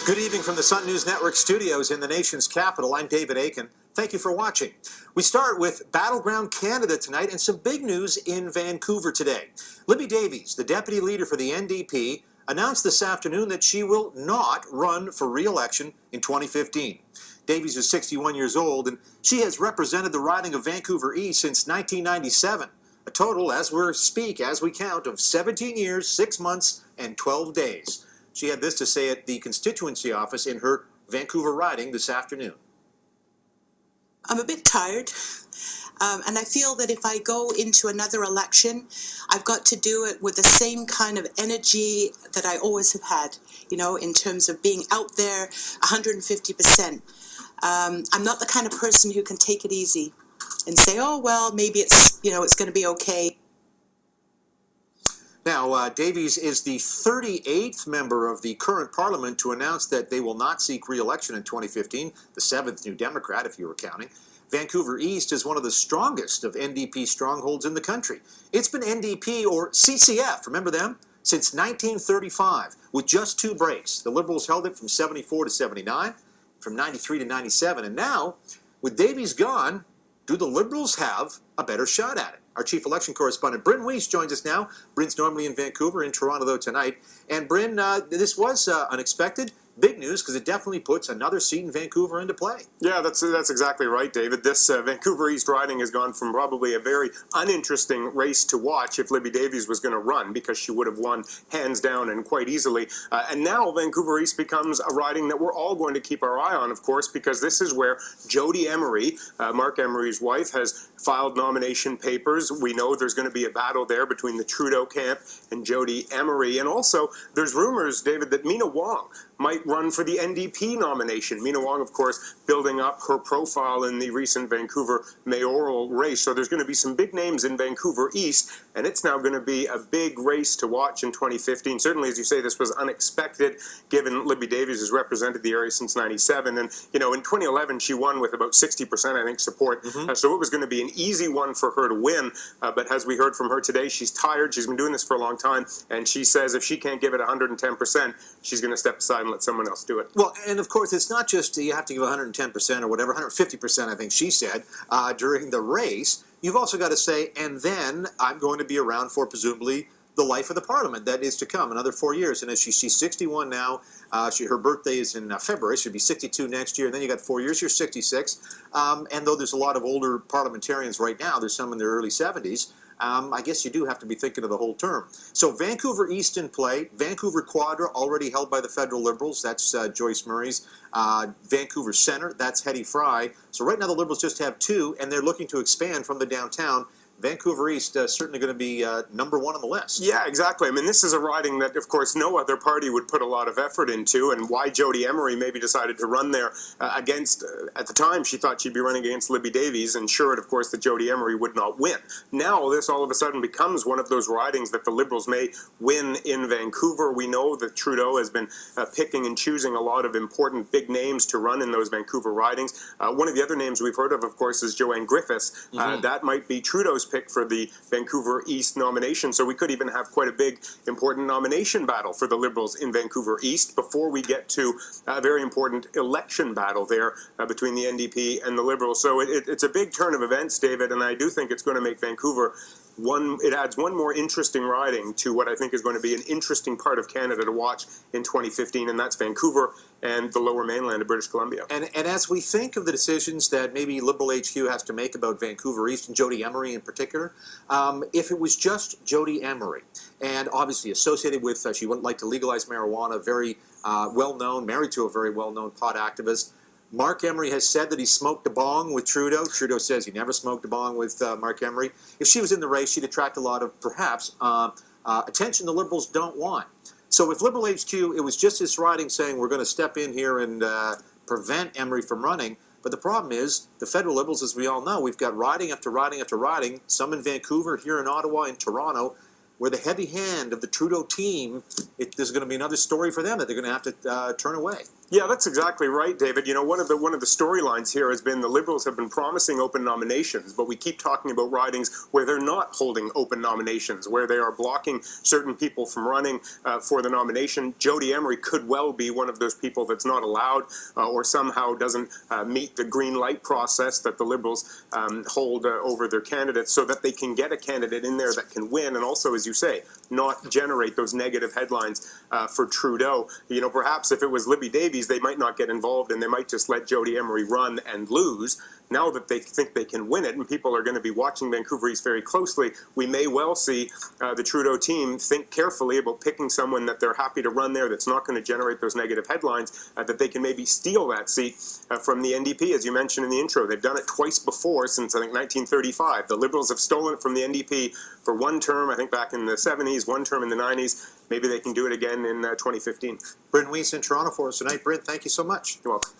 Good evening from the Sun News Network studios in the nation's capital. I'm David Aiken. Thank you for watching. We start with Battleground Canada tonight and some big news in Vancouver today. Libby Davies, the deputy leader for the NDP, announced this afternoon that she will not run for re-election in 2015. Davies is 61 years old, and she has represented the riding of Vancouver East since 1997. A total, as we count, of 17 years, 6 months, and 12 days. She had this to say at the constituency office in her Vancouver riding this afternoon. I'm a bit tired, and I feel that if I go into another election, I've got to do it with the same kind of energy that I always have had, you know, in terms of being out there 150%. I'm not the kind of person who can take it easy and say, oh, well, maybe it's, you know, it's going to be okay. Now, Davies is the 38th member of the current parliament to announce that they will not seek re-election in 2015, the 7th New Democrat, if you were counting. Vancouver East is one of the strongest of NDP strongholds in the country. It's been NDP, or CCF, remember them? Since 1935, with just 2 breaks. The Liberals held it from 74 to 79, from 93 to 97, and now, with Davies gone, do the Liberals have a better shot at it? Our chief election correspondent, Bryn Weiss, joins us now. Bryn's normally in Vancouver, in Toronto, though, tonight. And Bryn, this was unexpected. Big news, because it definitely puts another seat in Vancouver into play. Yeah, that's exactly right, David. This Vancouver East riding has gone from probably a very uninteresting race to watch if Libby Davies was going to run, because she would have won hands down and quite easily. And now Vancouver East becomes a riding that we're all going to keep our eye on, of course, because this is where Jodie Emery, Mark Emery's wife, has filed nomination papers. We know there's going to be a battle there between the Trudeau camp and Jodie Emery. And also, there's rumors, David, that Mina Wong might run for the NDP nomination. Mina Wong, of course, building up her profile in the recent Vancouver mayoral race. So there's going to be some big names in Vancouver East, and it's now going to be a big race to watch in 2015. Certainly, as you say, this was unexpected, given Libby Davies has represented the area since 97. And, you know, in 2011, she won with about 60%, I think, support. So it was going to be an easy one for her to win. But as we heard from her today, she's tired. She's been doing this for a long time. And she says if she can't give it 110%, she's going to step aside and let someone else do it. Well, and of course, it's not just you have to give 110% or whatever, 150%, I think she said, during the race. You've also got to say, and then I'm going to be around for presumably the life of the parliament that is to come, another 4 years. And as she's 61 now, her birthday is in February, she'll be 62 next year, and then you got 4 years, you're 66. And though there's a lot of older parliamentarians right now, there's some in their early 70s, I guess you do have to be thinking of the whole term. So Vancouver East in play, Vancouver Quadra already held by the federal Liberals, that's Joyce Murray's, Vancouver Centre, that's Hetty Fry. So right now the Liberals just have 2, and they're looking to expand from the downtown. Vancouver East certainly going to be number 1 on the list. Yeah, exactly. I mean, this is a riding that, of course, no other party would put a lot of effort into, and why Jodie Emery maybe decided to run there against, at the time, she thought she'd be running against Libby Davies, and sure, of course, that Jodie Emery would not win. Now, this all of a sudden becomes one of those ridings that the Liberals may win in Vancouver. We know that Trudeau has been picking and choosing a lot of important big names to run in those Vancouver ridings. One of the other names we've heard of course, is Joanne Griffiths. That might be Trudeau's pick for the Vancouver East nomination. So we could even have quite a big, important nomination battle for the Liberals in Vancouver East before we get to a very important election battle there between the NDP and the Liberals. So it's a big turn of events, David, and I do think it's going to make Vancouver it adds one more interesting riding to what I think is going to be an interesting part of Canada to watch in 2015, and that's Vancouver and the Lower Mainland of British Columbia. And as we think of the decisions that maybe Liberal HQ has to make about Vancouver East and Jodie Emery in particular, if it was just Jodie Emery, and obviously associated with, she wouldn't like to legalize marijuana, very well-known, married to a very well-known pot activist. Mark Emery has said that he smoked a bong with Trudeau. Trudeau says he never smoked a bong with Mark Emery. If she was in the race, she'd attract a lot of, perhaps, attention the Liberals don't want. So if Liberal HQ, it was just this riding saying we're going to step in here and prevent Emery from running. But the problem is, the federal Liberals, as we all know, we've got riding after riding after riding, some in Vancouver, here in Ottawa, in Toronto, where the heavy hand of the Trudeau team, there's going to be another story for them that they're going to have to turn away. Yeah, that's exactly right, David. You know, one of the storylines here has been the Liberals have been promising open nominations, but we keep talking about ridings where they're not holding open nominations, where they are blocking certain people from running for the nomination. Jodie Emery could well be one of those people that's not allowed or somehow doesn't meet the green light process that the Liberals hold over their candidates, so that they can get a candidate in there that can win, and also, as you say, not generate those negative headlines for Trudeau. You know, perhaps if it was Libby Davies, they might not get involved and they might just let Jodie Emery run and lose. Now that they think they can win it, and people are going to be watching Vancouver East very closely, we may well see the Trudeau team think carefully about picking someone that they're happy to run there that's not going to generate those negative headlines, that they can maybe steal that seat from the NDP. As you mentioned in the intro, they've done it twice before since, I think, 1935. The Liberals have stolen it from the NDP for one term, I think back in the 70s, one term in the 90s. Maybe they can do it again in 2015. Bryn Weiss in Toronto for us tonight. Bryn, thank you so much. You're welcome.